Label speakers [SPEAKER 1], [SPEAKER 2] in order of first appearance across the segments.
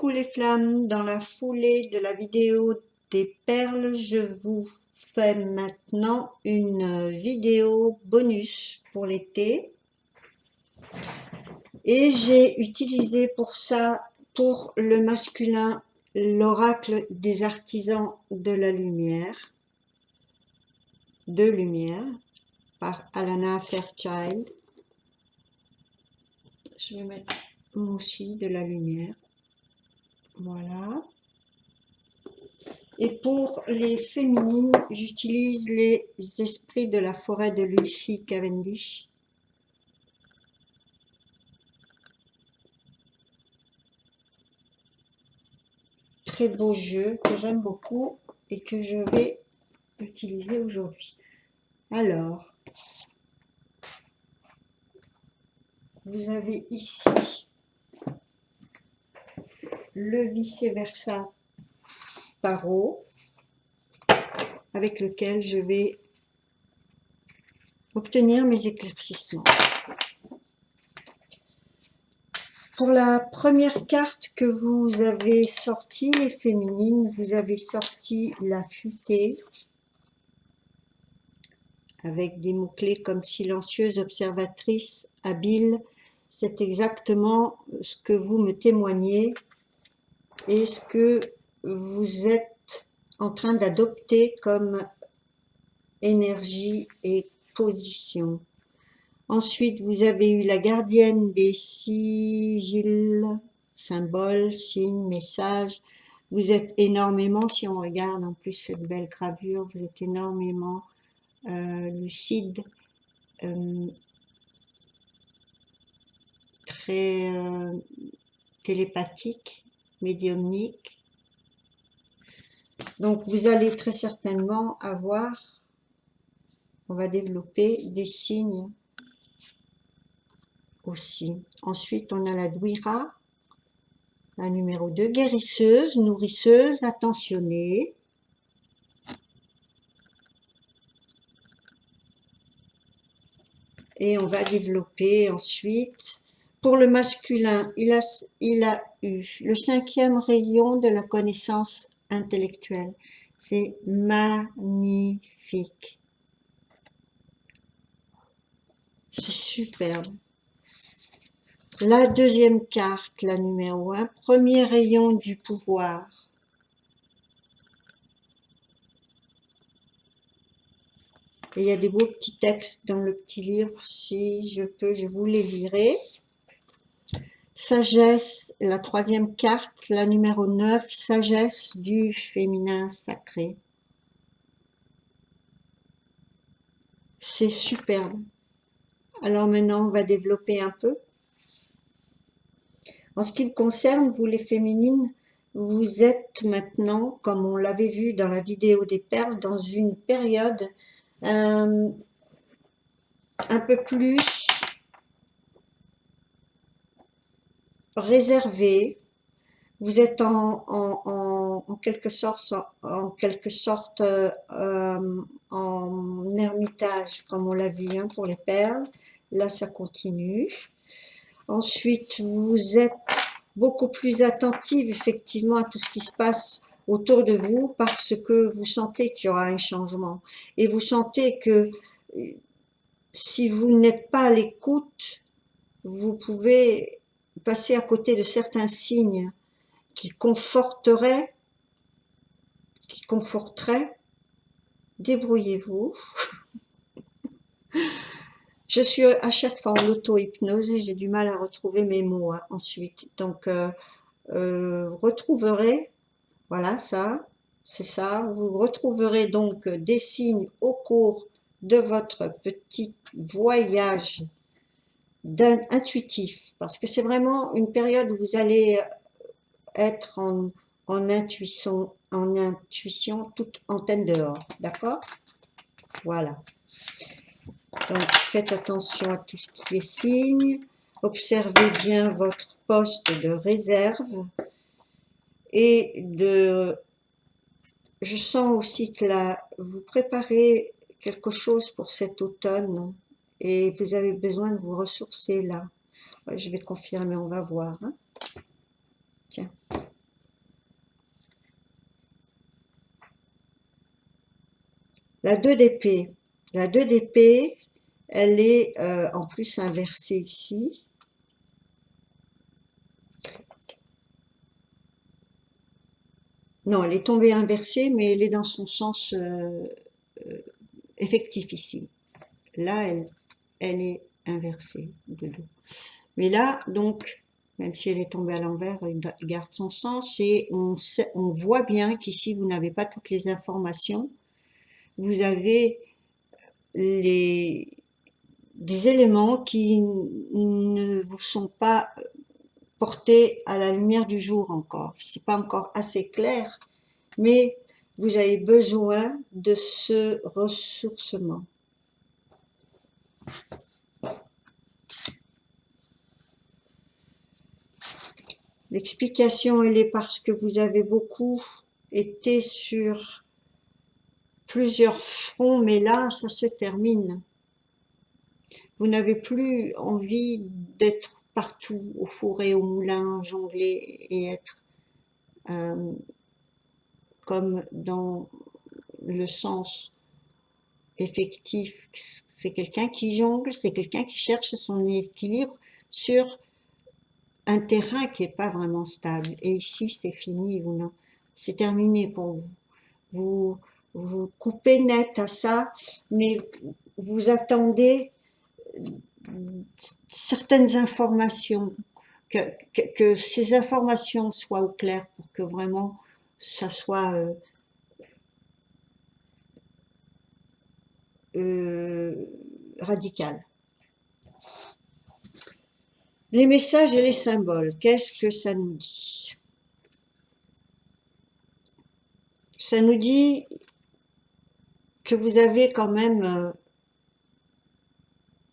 [SPEAKER 1] Coucou les flammes, dans la foulée de la vidéo des perles, je vous fais maintenant une vidéo bonus pour l'été. Et j'ai utilisé pour ça, pour le masculin, l'oracle des artisans de la lumière, par Alana Fairchild. Je vais mettre moi aussi de la lumière. Voilà. Et pour les féminines, j'utilise les esprits de la forêt de Lucy Cavendish. Très beau jeu que j'aime beaucoup et que je vais utiliser aujourd'hui. Alors, vous avez ici le vice-versa tarot avec lequel je vais obtenir mes éclaircissements. Pour la première carte que vous avez sortie, les féminines, vous avez sorti la futée avec des mots-clés comme silencieuse, observatrice, habile. C'est exactement ce que vous me témoignez et ce que vous êtes en train d'adopter comme énergie et position. Ensuite, vous avez eu la gardienne des sigils, symboles, signes, messages. Vous êtes énormément, si on regarde en plus cette belle gravure, vous êtes énormément lucide, très télépathique, médiumnique. Donc vous allez très certainement avoir, on va développer des signes aussi. Ensuite, on a la Douira, la numéro 2, guérisseuse, nourrisseuse, attentionnée. Et on va développer ensuite, pour le masculin, il a eu le 5e rayon de la connaissance intellectuelle. C'est magnifique. C'est superbe. La deuxième carte, la numéro 1, premier rayon du pouvoir. Et il y a des beaux petits textes dans le petit livre, si je peux, je vous les lirai. Sagesse, la troisième carte, la numéro 9, sagesse du féminin sacré. C'est superbe. Alors maintenant, on va développer un peu. En ce qui me concerne, vous les féminines, vous êtes maintenant, comme on l'avait vu dans la vidéo des perles, dans une période un peu plus réservée. Vous êtes en quelque sorte en ermitage, comme on l'a vu pour les perles. Là, ça continue. Ensuite, vous êtes beaucoup plus attentive effectivement à tout ce qui se passe autour de vous parce que vous sentez qu'il y aura un changement. Et vous sentez que si vous n'êtes pas à l'écoute, vous pouvez passer à côté de certains signes qui conforteraient. Débrouillez-vous. Je suis à chaque fois en auto-hypnose et j'ai du mal à retrouver mes mots ensuite. Donc, vous retrouverez, voilà ça, c'est ça, vous retrouverez donc des signes au cours de votre petit voyage intuitif, parce que c'est vraiment une période où vous allez être en intuition, toute antenne dehors, d'accord? Voilà. Donc, faites attention à tout ce qui est signe. Observez bien votre poste de réserve. Et je sens aussi que là, vous préparez quelque chose pour cet automne. Et vous avez besoin de vous ressourcer là. Je vais confirmer, on va voir. Tiens. La 2 d'épée. La 2 d'épée, elle est en plus inversée ici. Non, elle est tombée inversée, mais elle est dans son sens effectif ici. Là, elle est inversée de dos. Mais là, donc, même si elle est tombée à l'envers, elle garde son sens et on voit bien qu'ici, vous n'avez pas toutes les informations. Vous avez des éléments qui ne vous sont pas portés à la lumière du jour encore. C'est pas encore assez clair, mais vous avez besoin de ce ressourcement. L'explication, elle est parce que vous avez beaucoup été sur plusieurs fronts, mais là, ça se termine. Vous n'avez plus envie d'être partout, au four et au moulin, jongler et être comme dans le sens effectif. C'est quelqu'un qui jongle, c'est quelqu'un qui cherche son équilibre sur un terrain qui n'est pas vraiment stable. Et ici, c'est fini, c'est terminé pour vous. Vous coupez net à ça, mais vous attendez certaines informations, que ces informations soient au clair pour que vraiment ça soit radical. Les messages et les symboles, qu'est-ce que ça nous dit? Ça nous dit que vous avez quand même,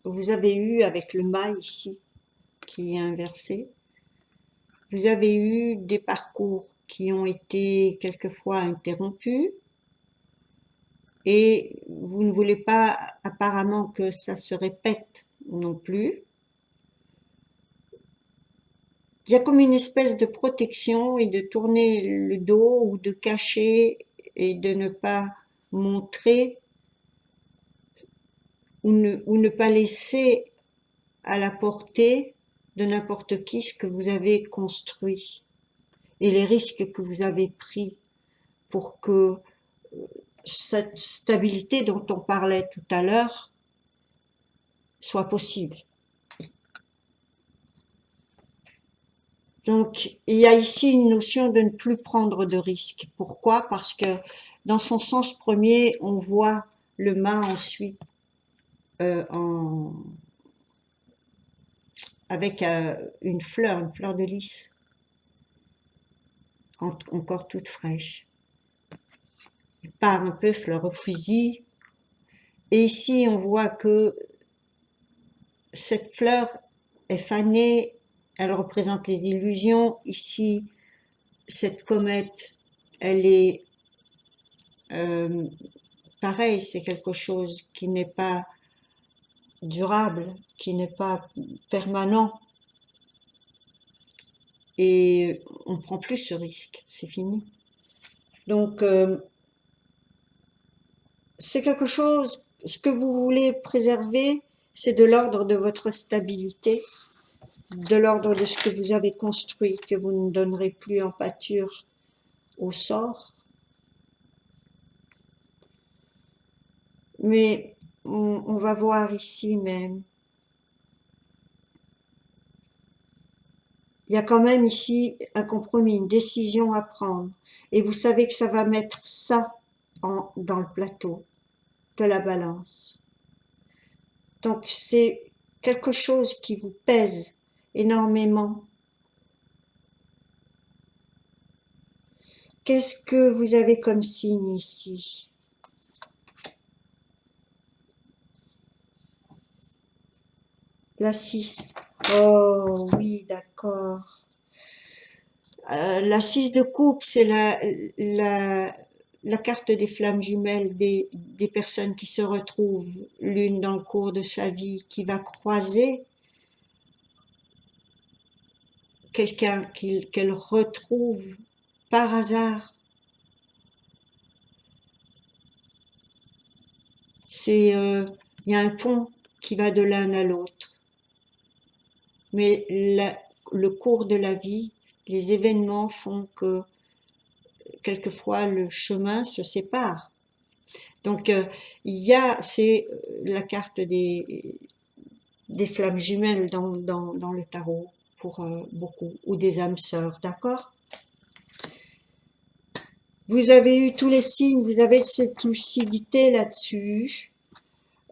[SPEAKER 1] vous avez eu avec le mât ici, qui est inversé, vous avez eu des parcours qui ont été quelquefois interrompus et vous ne voulez pas apparemment que ça se répète non plus. Il y a comme une espèce de protection et de tourner le dos ou de cacher et de ne pas montrer ou ne pas laisser à la portée de n'importe qui ce que vous avez construit et les risques que vous avez pris pour que cette stabilité dont on parlait tout à l'heure soit possible. Donc, il y a ici une notion de ne plus prendre de risques. Pourquoi? Parce que dans son sens premier, on voit le mât ensuite avec une fleur de lys, encore toute fraîche. Il part un peu fleur au fusil. Et ici, on voit que cette fleur est fanée, elle représente les illusions. Ici, cette comète, elle est pareil, c'est quelque chose qui n'est pas durable, qui n'est pas permanent. Et on ne prend plus ce risque, c'est fini. Donc, c'est quelque chose, ce que vous voulez préserver, c'est de l'ordre de votre stabilité, de l'ordre de ce que vous avez construit, que vous ne donnerez plus en pâture au sort. Mais on va voir ici même. Il y a quand même ici un compromis, une décision à prendre. Et vous savez que ça va mettre ça dans le plateau de la balance. Donc c'est quelque chose qui vous pèse énormément. Qu'est-ce que vous avez comme signe ici? La 6. Oh oui, d'accord. La 6 de coupe, c'est la carte des flammes jumelles, des personnes qui se retrouvent l'une dans le cours de sa vie, qui va croiser quelqu'un qu'elle retrouve par hasard. il y a un pont qui va de l'un à l'autre. Mais le cours de la vie, les événements font que quelquefois le chemin se sépare. Donc c'est la carte des flammes jumelles dans le tarot pour beaucoup, ou des âmes sœurs, d'accord? Vous avez eu tous les signes, vous avez cette lucidité là-dessus.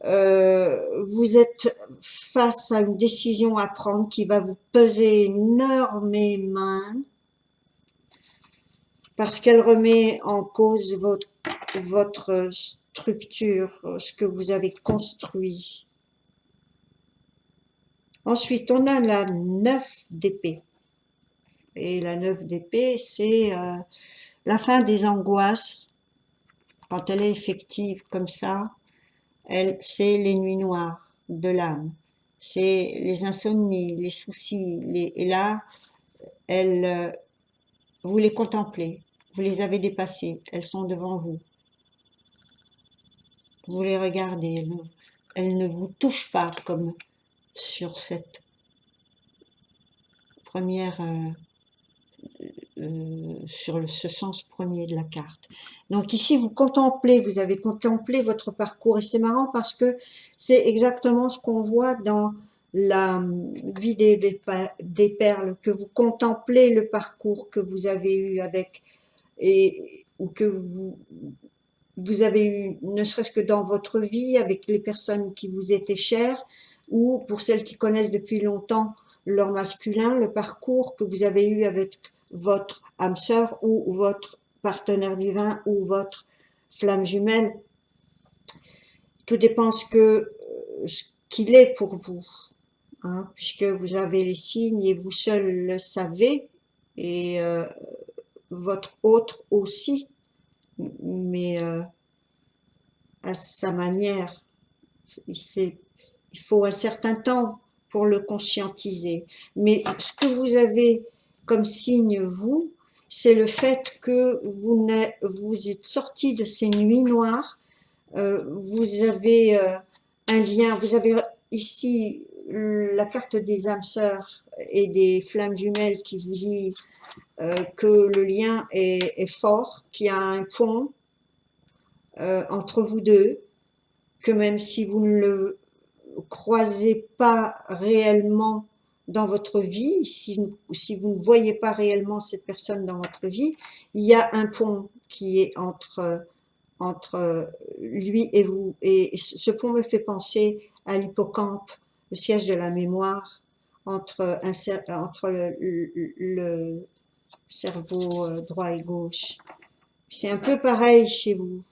[SPEAKER 1] Vous êtes face à une décision à prendre qui va vous peser énormément parce qu'elle remet en cause votre structure, ce que vous avez construit. Ensuite, on a la 9 d'épée. Et la 9 d'épée, c'est la fin des angoisses. Quand elle est effective comme ça, c'est les nuits noires de l'âme. C'est les insomnies, les soucis. Et là, vous les contemplez. Vous les avez dépassées. Elles sont devant vous. Vous les regardez. Elles ne vous touchent pas comme sur cette première... sur ce sens premier de la carte. Donc ici, vous avez contemplé votre parcours et c'est marrant parce que c'est exactement ce qu'on voit dans la vie des perles, que vous contemplez le parcours que vous avez eu ou que vous avez eu, ne serait-ce que dans votre vie, avec les personnes qui vous étaient chères, ou pour celles qui connaissent depuis longtemps leur masculin, le parcours que vous avez eu avec votre âme sœur ou votre partenaire divin ou votre flamme jumelle. Tout dépend ce qu'il est pour vous, hein, puisque vous avez les signes et vous seul le savez, et votre autre aussi, mais à sa manière. Il faut un certain temps pour le conscientiser. Mais ce que vous avez comme signe, vous, c'est le fait que vous êtes sorti de ces nuits noires, vous avez un lien, vous avez ici la carte des âmes sœurs et des flammes jumelles qui vous dit que le lien est fort, qu'il y a un pont entre vous deux, que même si vous ne le croisez pas réellement dans votre vie, si vous ne voyez pas réellement cette personne dans votre vie, il y a un pont qui est entre lui et vous. Et ce pont me fait penser à l'hippocampe, le siège de la mémoire, entre le cerveau droit et gauche. C'est un peu pareil chez vous.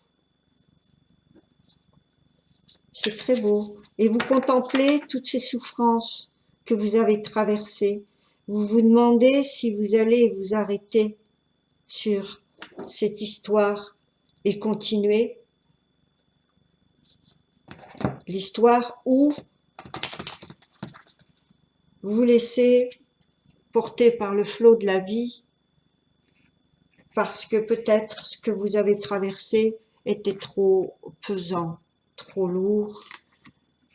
[SPEAKER 1] C'est très beau. Et vous contemplez toutes ces souffrances que vous avez traversées. Vous vous demandez si vous allez vous arrêter sur cette histoire et continuer. L'histoire où vous vous laissez porter par le flot de la vie parce que peut-être ce que vous avez traversé était trop pesant, trop lourd,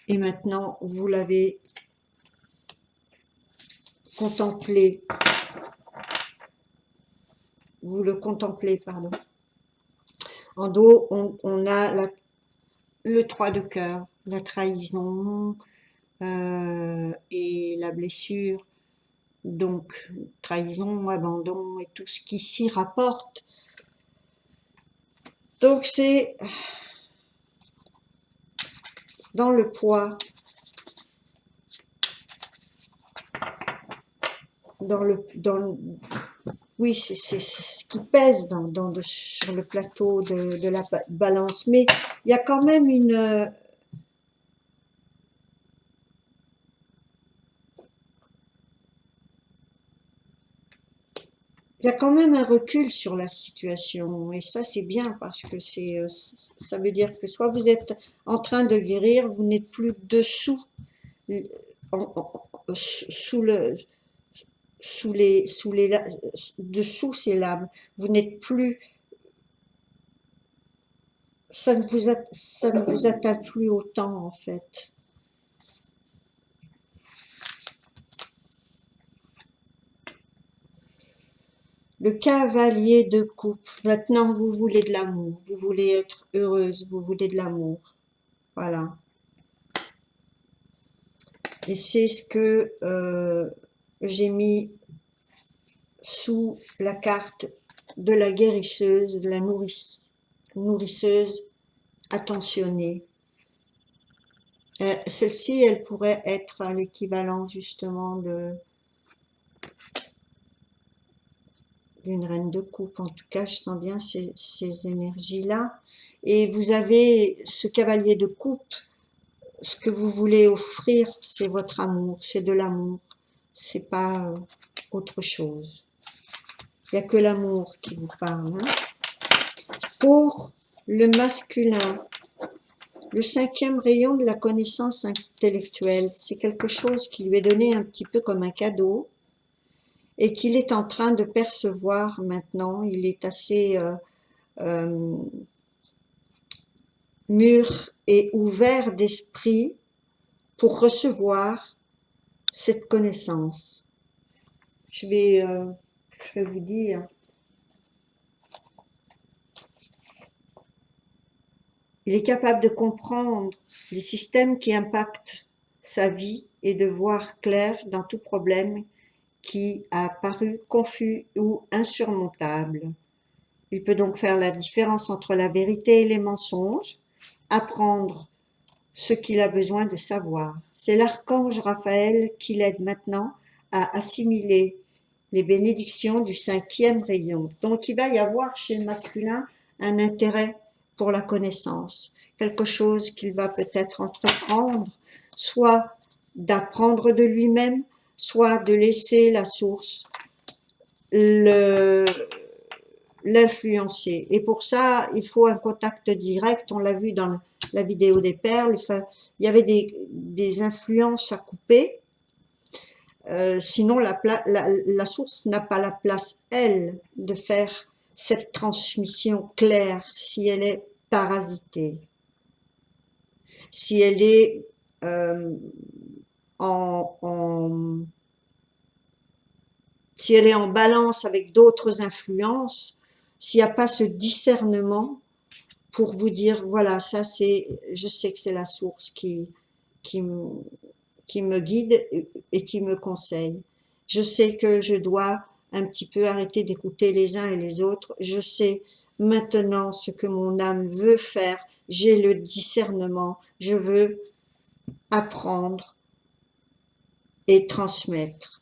[SPEAKER 1] et maintenant vous l'avez contemplé. Vous le contemplez, pardon. En dos, on a le 3 de cœur, la trahison et la blessure. Donc, trahison, abandon et tout ce qui s'y rapporte. Donc, c'est dans le poids, oui, c'est ce qui pèse sur le plateau de la balance. Mais il y a quand même il y a quand même un recul sur la situation. Et ça, c'est bien parce que ça veut dire que soit vous êtes en train de guérir, vous n'êtes plus dessous, dessous ces lames. Vous n'êtes plus ça ne vous atteint plus autant en fait. Le cavalier de coupe. Maintenant, vous voulez de l'amour. Vous voulez être heureuse. Vous voulez de l'amour. Voilà. Et c'est ce que j'ai mis sous la carte de la guérisseuse, de la nourrisseuse attentionnée. Celle-ci, elle pourrait être à l'équivalent justement d'une reine de coupe. En tout cas, je sens bien ces énergies-là. Et vous avez ce cavalier de coupe. Ce que vous voulez offrir, c'est votre amour, c'est de l'amour. C'est pas autre chose. Il n'y a que l'amour qui vous parle. Hein. Pour le masculin, le 5e rayon de la connaissance intellectuelle, c'est quelque chose qui lui est donné un petit peu comme un cadeau et qu'il est en train de percevoir maintenant. Il est assez mûr et ouvert d'esprit pour recevoir cette connaissance. Je vais vous dire. Il est capable de comprendre les systèmes qui impactent sa vie et de voir clair dans tout problème qui a paru confus ou insurmontable. Il peut donc faire la différence entre la vérité et les mensonges, apprendre ce qu'il a besoin de savoir. C'est l'archange Raphaël qui l'aide maintenant à assimiler les bénédictions du 5e rayon. Donc il va y avoir chez le masculin un intérêt pour la connaissance, quelque chose qu'il va peut-être entreprendre, soit d'apprendre de lui-même, soit de laisser la source l'influencer. Et pour ça, il faut un contact direct. On l'a vu dans la vidéo des perles. Enfin, il y avait des influences à couper. Sinon, la source n'a pas la place, elle, de faire cette transmission claire si elle est parasitée. Si elle est si elle est en balance avec d'autres influences, s'il n'y a pas ce discernement pour vous dire, voilà, ça c'est, je sais que c'est la source qui me guide et qui me conseille. Je sais que je dois un petit peu arrêter d'écouter les uns et les autres. Je sais maintenant ce que mon âme veut faire. J'ai le discernement. Je veux apprendre et transmettre.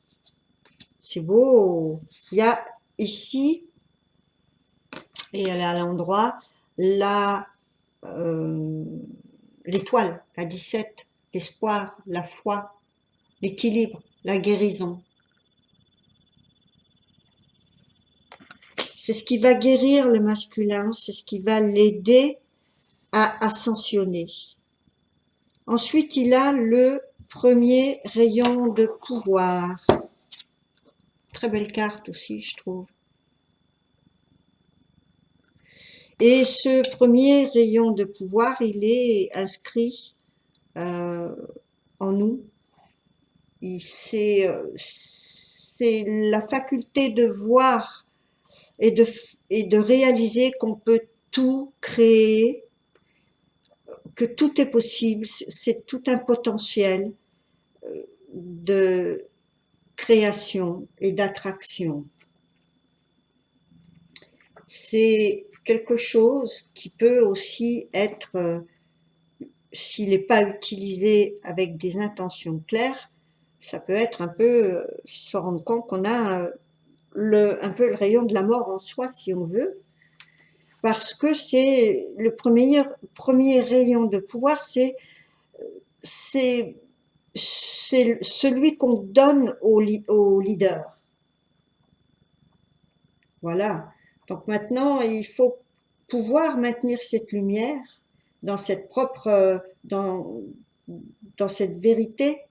[SPEAKER 1] C'est beau. Il y a ici, et elle est à l'endroit, l'étoile, la 17, l'espoir, la foi, l'équilibre, la guérison. C'est ce qui va guérir le masculin, c'est ce qui va l'aider à ascensionner. Ensuite, il a le 1er rayon de pouvoir. Très belle carte aussi, je trouve. Et ce 1er rayon de pouvoir, il est inscrit en nous. C'est la faculté de voir et de réaliser qu'on peut tout créer, que tout est possible, c'est tout un potentiel de création et d'attraction. C'est quelque chose qui peut aussi être, s'il n'est pas utilisé avec des intentions claires, ça peut être un peu se rendre compte qu'on a un peu le rayon de la mort en soi, si on veut, parce que c'est le premier rayon de pouvoir, c'est celui qu'on donne au leader. Voilà. Donc maintenant, il faut pouvoir maintenir cette lumière dans cette dans cette vérité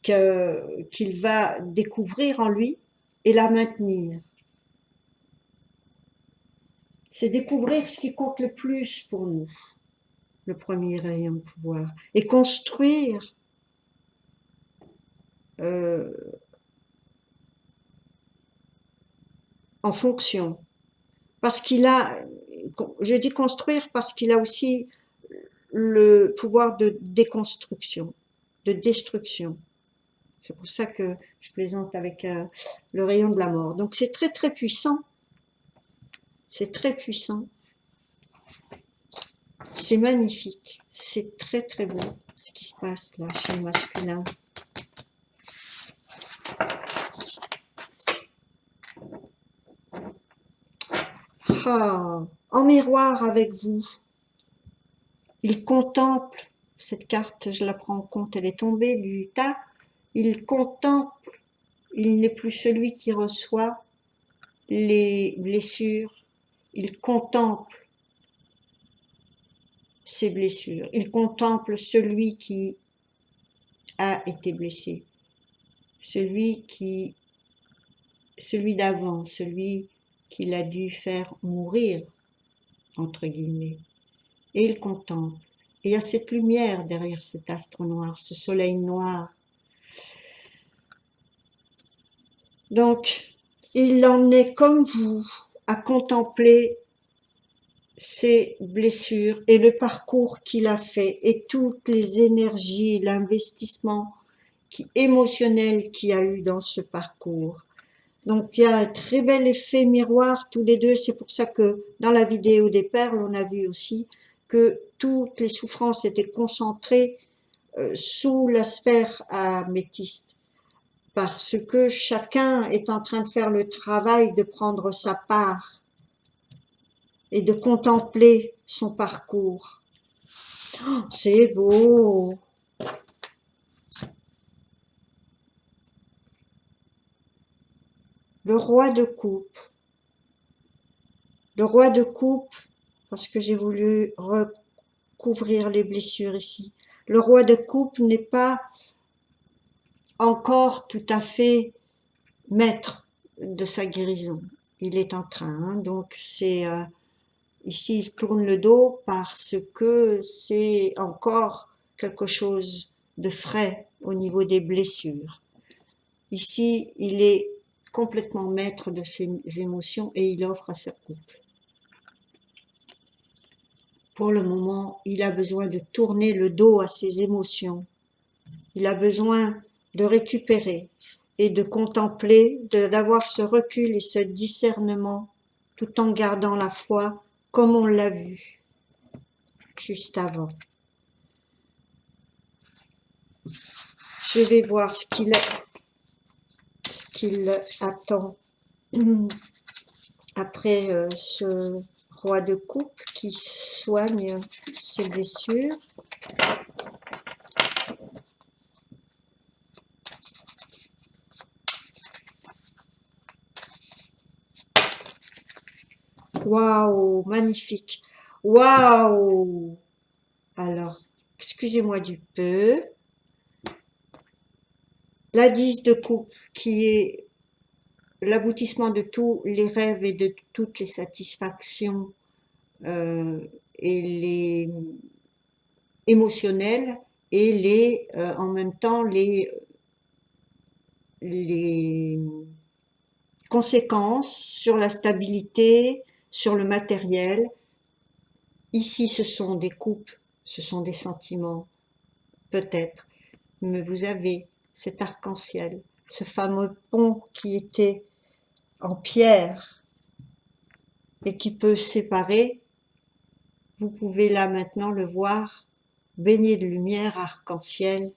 [SPEAKER 1] qu'il va découvrir en lui et la maintenir. C'est découvrir ce qui compte le plus pour nous, le premier rayon de pouvoir, et construire euh, en fonction. Parce qu'il a, je dis construire parce qu'il a aussi le pouvoir de déconstruction, de destruction. C'est pour ça que je plaisante avec le rayon de la mort. Donc c'est très très puissant. C'est très puissant. C'est magnifique. C'est très très beau ce qui se passe là chez le masculin. Ah, en miroir avec vous, il contemple, cette carte je la prends en compte, elle est tombée du tas, il contemple, il n'est plus celui qui reçoit les blessures, il contemple ses blessures, il contemple celui qui a été blessé, celui d'avant, celui qu'il a dû faire mourir, entre guillemets, et il contemple. Et il y a cette lumière derrière cet astre noir, ce soleil noir. Donc, il en est comme vous, à contempler ses blessures et le parcours qu'il a fait et toutes les énergies, l'investissement émotionnel qu'il y a eu dans ce parcours. Donc, il y a un très bel effet miroir tous les deux. C'est pour ça que dans la vidéo des perles, on a vu aussi que toutes les souffrances étaient concentrées sous la sphère améthyste. Parce que chacun est en train de faire le travail de prendre sa part et de contempler son parcours. Oh, c'est beau! Le roi de coupe. Le roi de coupe, parce que j'ai voulu recouvrir les blessures ici. Le roi de coupe n'est pas encore tout à fait maître de sa guérison. Il est en train, hein, donc c'est ici il tourne le dos parce que c'est encore quelque chose de frais au niveau des blessures. Ici, il est complètement maître de ses émotions et il offre à sa coupe. Pour le moment, il a besoin de tourner le dos à ses émotions. Il a besoin de récupérer et de contempler, d'avoir ce recul et ce discernement tout en gardant la foi comme on l'a vu juste avant. Je vais voir ce qu'il attend après ce roi de coupe qui soigne ses blessures. Waouh, magnifique. Waouh. Alors, excusez-moi du peu. La 10 de coupe qui est l'aboutissement de tous les rêves et de toutes les satisfactions et les émotionnelles et les en même temps les conséquences sur la stabilité, sur le matériel. Ici, ce sont des coupes, ce sont des sentiments, peut-être, mais vous avez cet arc-en-ciel, ce fameux pont qui était en pierre et qui peut séparer. Vous pouvez là maintenant le voir baigné de lumière arc-en-ciel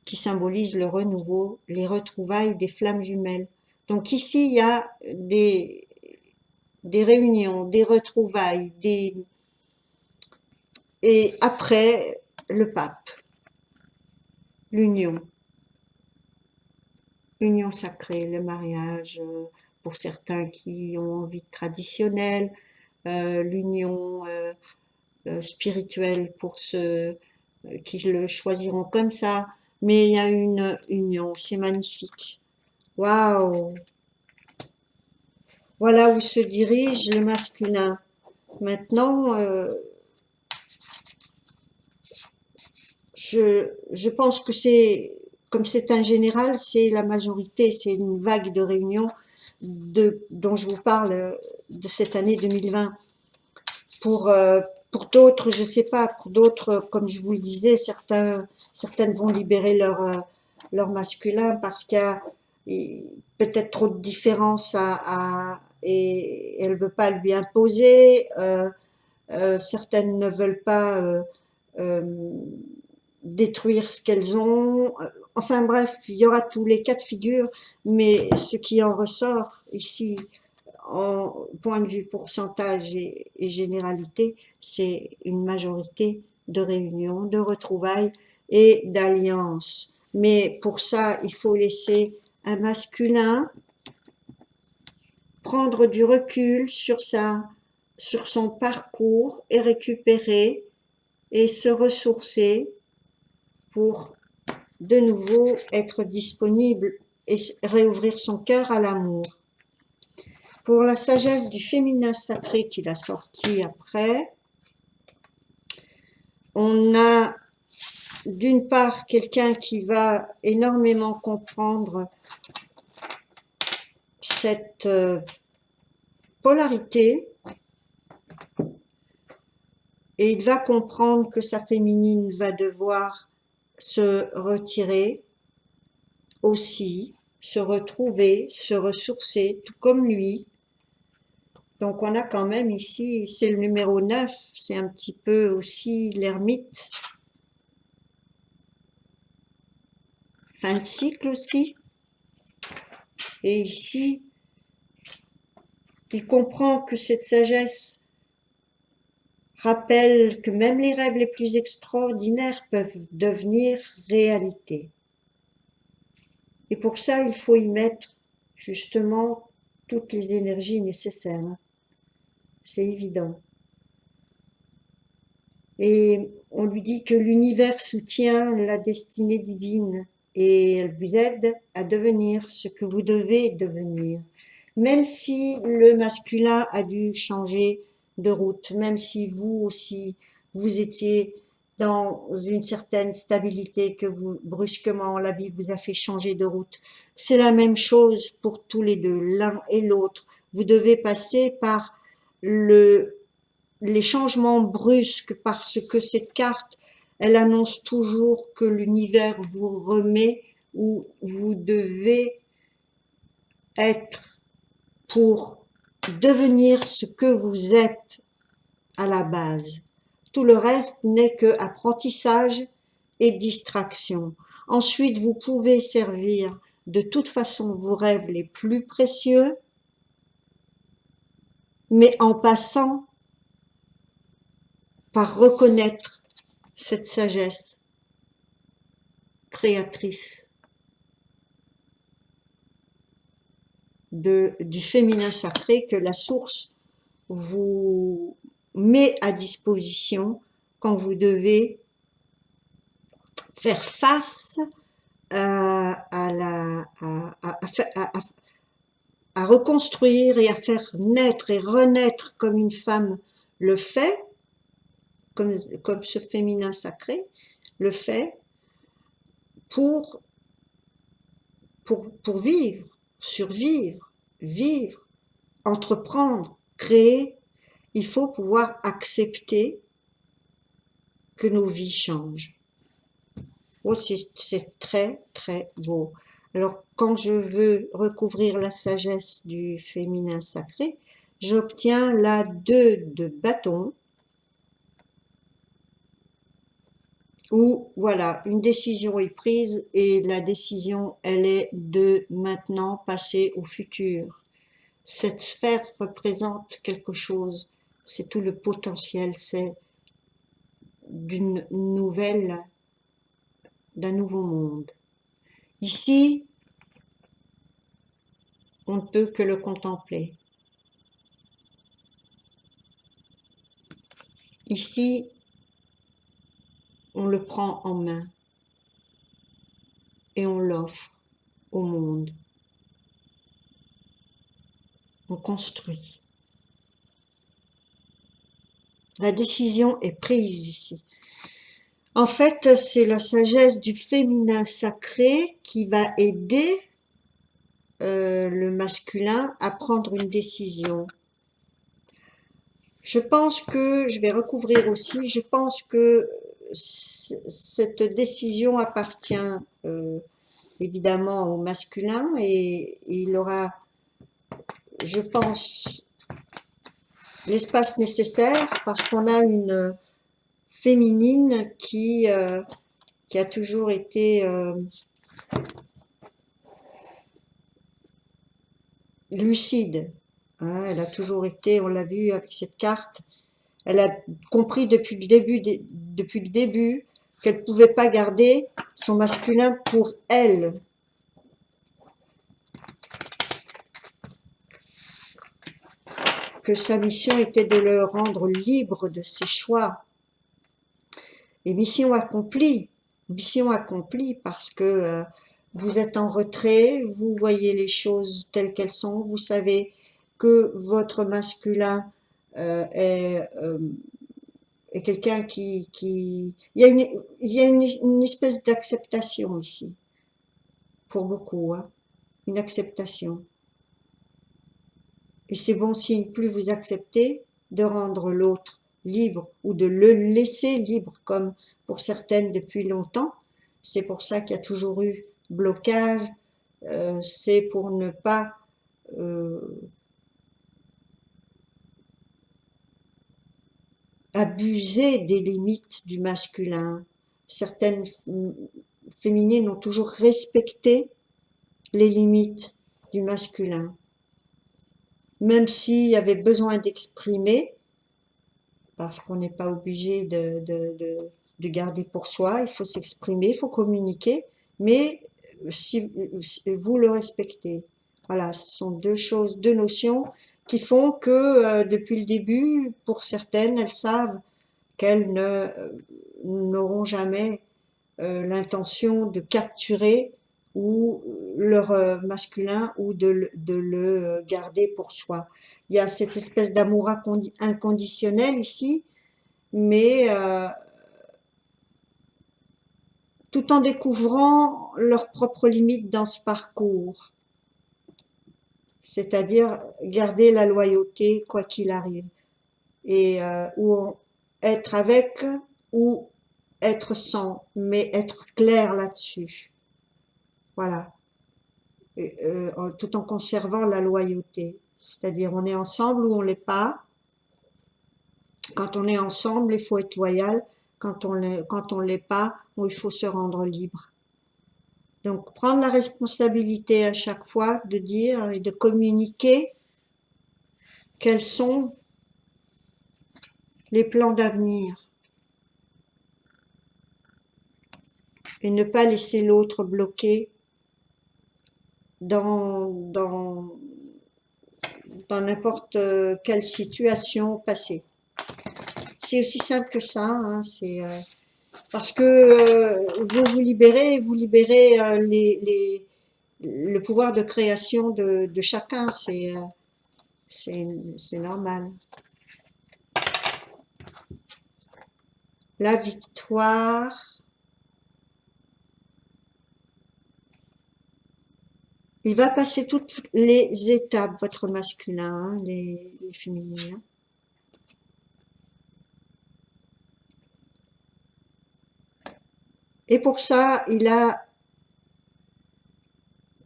[SPEAKER 1] qui symbolise le renouveau, les retrouvailles des flammes jumelles. Donc ici, il y a des réunions, des retrouvailles, et après, le pape, l'union, union sacrée, le mariage, pour certains qui ont envie de traditionnel, l'union spirituelle pour ceux qui le choisiront comme ça, mais il y a une union, c'est magnifique. Waouh! Voilà où se dirige le masculin. Maintenant, je pense que comme c'est un général, c'est la majorité, c'est une vague de réunions dont je vous parle de cette année 2020. Pour, euh, pour d'autres, je sais pas, pour d'autres, comme je vous le disais, certaines vont libérer leur masculin parce qu'il y a peut-être trop de différences et elle veut pas lui imposer. Certaines ne veulent pas euh, détruire ce qu'elles ont. Enfin bref, il y aura tous les cas de figure, mais ce qui en ressort ici, en point de vue pourcentage et généralité, c'est une majorité de réunions, de retrouvailles et d'alliances. Mais pour ça, il faut laisser un masculin prendre du recul sur son parcours et récupérer et se ressourcer pour de nouveau être disponible et réouvrir son cœur à l'amour. Pour la sagesse du féminin sacré qu'il a sorti après, on a d'une part quelqu'un qui va énormément comprendre cette polarité et il va comprendre que sa féminine va devoir se retirer aussi, se retrouver, se ressourcer, tout comme lui. Donc on a quand même ici, c'est le numéro 9, c'est un petit peu aussi l'ermite. Fin de cycle aussi. Et ici, il comprend que cette sagesse rappelle que même les rêves les plus extraordinaires peuvent devenir réalité. Et pour ça, il faut y mettre justement toutes les énergies nécessaires. C'est évident. Et on lui dit que l'univers soutient la destinée divine et elle vous aide à devenir ce que vous devez devenir. Même si le masculin a dû changer de route, même si vous aussi, vous étiez dans une certaine stabilité que vous, brusquement, la vie vous a fait changer de route. C'est la même chose pour tous les deux, l'un et l'autre. Vous devez passer par les changements brusques parce que cette carte, elle annonce toujours que l'univers vous remet où vous devez être pour devenir ce que vous êtes à la base. Tout le reste n'est que apprentissage et distraction. Ensuite, vous pouvez servir de toute façon vos rêves les plus précieux, mais en passant par reconnaître cette sagesse créatrice du féminin sacré que la source vous met à disposition quand vous devez faire face à reconstruire et à faire naître et renaître comme une femme le fait, comme ce féminin sacré le fait, pour, pour vivre, survivre, vivre, entreprendre, créer. Il faut pouvoir accepter que nos vies changent. Oh, c'est très, très beau. Alors, quand je veux recouvrir la sagesse du féminin sacré, j'obtiens la 2 de bâton, où, voilà, une décision est prise et la décision, elle est de maintenant passer au futur. Cette sphère représente quelque chose, c'est tout le potentiel, c'est d'une nouvelle, d'un nouveau monde. Ici, on ne peut que le contempler. Ici, on le prend en main et on l'offre au monde. on construit. La décision est prise ici. En fait, c'est la sagesse du féminin sacré qui va aider le masculin à prendre une décision. Je pense que, je vais recouvrir aussi, je pense que cette décision appartient évidemment au masculin et il aura, je pense, l'espace nécessaire parce qu'on a une féminine qui a toujours été lucide. Hein, elle a toujours été, on l'a vu avec cette carte, elle a compris depuis le début qu'elle ne pouvait pas garder son masculin pour elle. Que sa mission était de le rendre libre de ses choix. Et mission accomplie parce que vous êtes en retrait, vous voyez les choses telles qu'elles sont, vous savez que votre masculin est quelqu'un il y a une espèce d'acceptation ici, pour beaucoup, hein, une acceptation. Et c'est bon signe, plus vous acceptez de rendre l'autre libre ou de le laisser libre, comme pour certaines depuis longtemps. C'est pour ça qu'il y a toujours eu blocage, c'est pour ne pas abuser des limites du masculin. Certaines féminines ont toujours respecté les limites du masculin. Même s'il y avait besoin d'exprimer, parce qu'on n'est pas obligé de garder pour soi, il faut s'exprimer, il faut communiquer, mais si vous le respectez. Voilà, ce sont deux notions qui font que depuis le début, pour certaines, elles savent qu'elles n'auront jamais l'intention de capturer ou leur masculin ou de le garder pour soi. Il y a cette espèce d'amour inconditionnel ici, mais tout en découvrant leurs propres limites dans ce parcours, c'est-à-dire garder la loyauté quoi qu'il arrive, et ou être avec ou être sans, mais être clair là-dessus. Voilà. Et, tout en conservant la loyauté. C'est-à-dire on est ensemble ou on l'est pas. Quand on est ensemble, il faut être loyal. Quand on l'est pas, il faut se rendre libre. Donc prendre la responsabilité à chaque fois de dire et de communiquer quels sont les plans d'avenir. Et ne pas laisser l'autre bloqué dans n'importe quelle situation passée. C'est aussi simple que ça, hein, c'est parce que vous libérez le pouvoir de création de chacun, c'est normal. La victoire. Il va passer toutes les étapes, votre masculin, hein, les féminins. Et pour ça, il a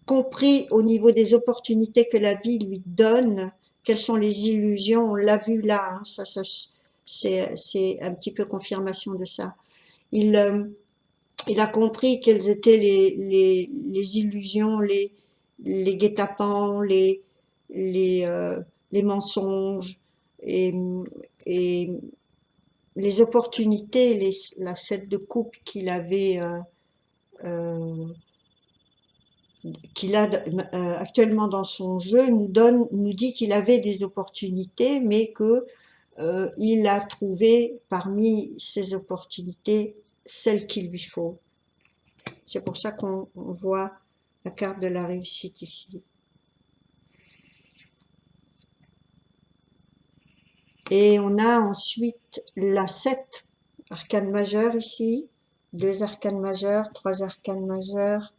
[SPEAKER 1] compris au niveau des opportunités que la vie lui donne, quelles sont les illusions, on l'a vu là, hein, ça c'est un petit peu confirmation de ça. Il a compris quelles étaient les illusions, les guet-apens, les mensonges et les opportunités, la set de coupe qu'il avait qu'il a actuellement dans son jeu nous dit qu'il avait des opportunités, mais que il a trouvé parmi ces opportunités celle qu'il lui faut. C'est pour ça qu'on voit la carte de la réussite ici. Et on a ensuite la 7 arcane majeure ici, 2 arcanes majeures, 3 arcanes majeures.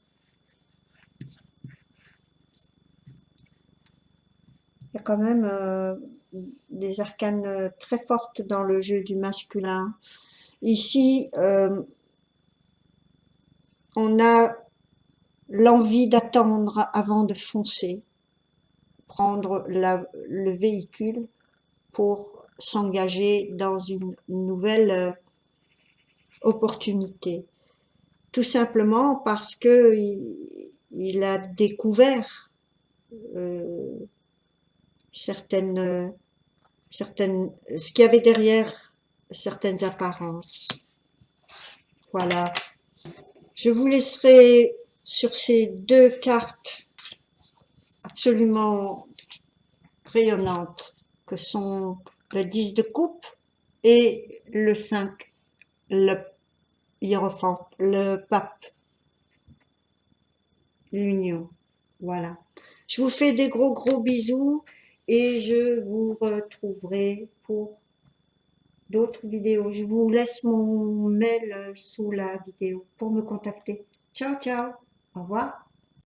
[SPEAKER 1] Il y a quand même des arcanes très fortes dans le jeu du masculin. Ici, on a l'envie d'attendre avant de foncer, prendre le véhicule pour s'engager dans une nouvelle opportunité. Tout simplement parce que il a découvert certaines, ce qu'il y avait derrière certaines apparences. Voilà. Je vous laisserai sur ces 2 cartes absolument rayonnantes que sont le 10 de coupe et le 5, le hiérophante, le pape, l'union. Voilà. Je vous fais des gros bisous et je vous retrouverai pour d'autres vidéos. Je vous laisse mon mail sous la vidéo pour me contacter. Ciao, ciao. Au revoir.